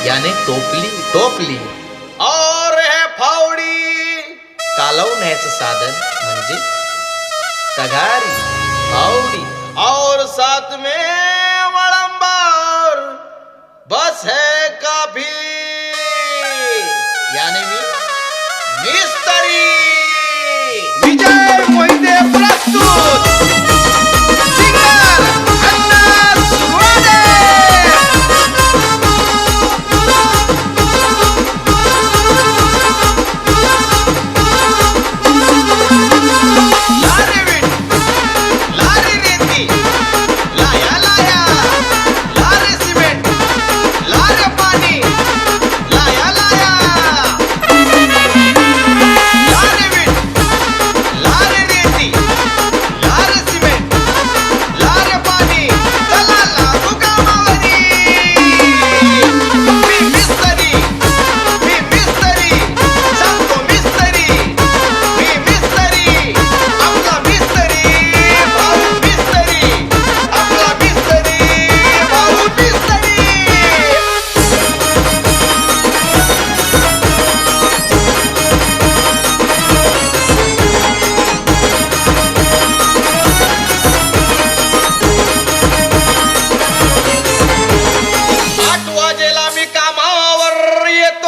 याने टोपली टोपली और है फावडी कालवण्याचं साधन म्हणजे तगारी फावडी और साथ में वळंबर बस है काफी याने मी मिस्त्री विजय मोहिते प्रस्तुत सिंगर अण्णा सुवाडे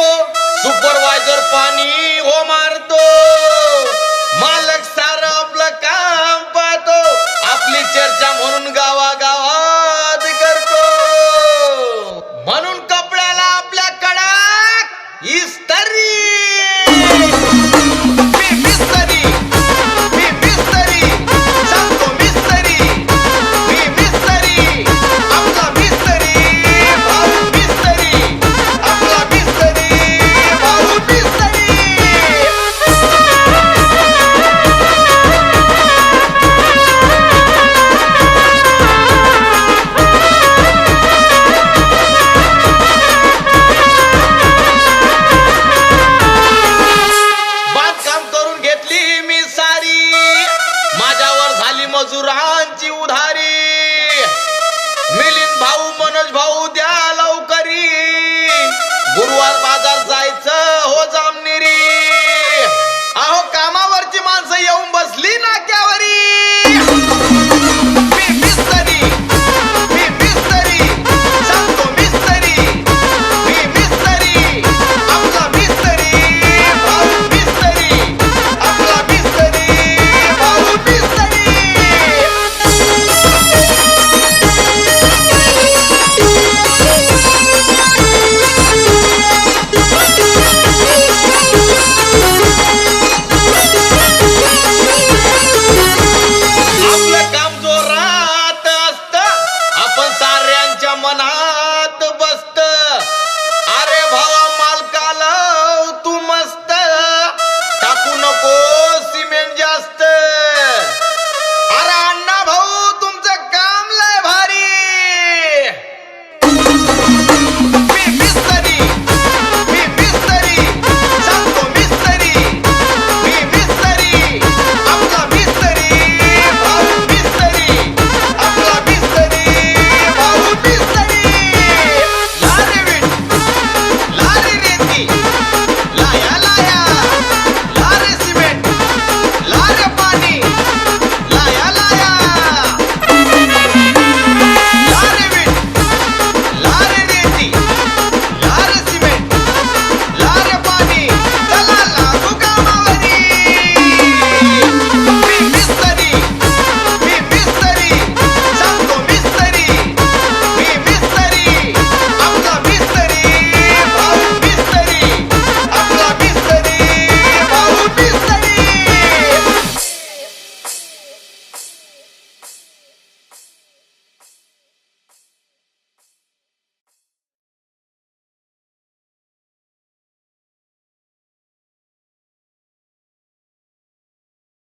सुपरवायझर पाणी हो मारतो मालक सारं आपलं काम पाहतो आपली चर्चा म्हणून गावागावात करतो म्हणून कपड्याला आपल्या कडक इस्त्री मी मिस्त्री मी मिस्त्री सांगतो मिस्त्री मी मिस्त्री आपला मिस्त्री भाऊ मिस्त्री आपला मिस्त्री मजुरांची उधारी मिलिंद भाऊ मनोज भाऊ द्या लवकरी गुरुवार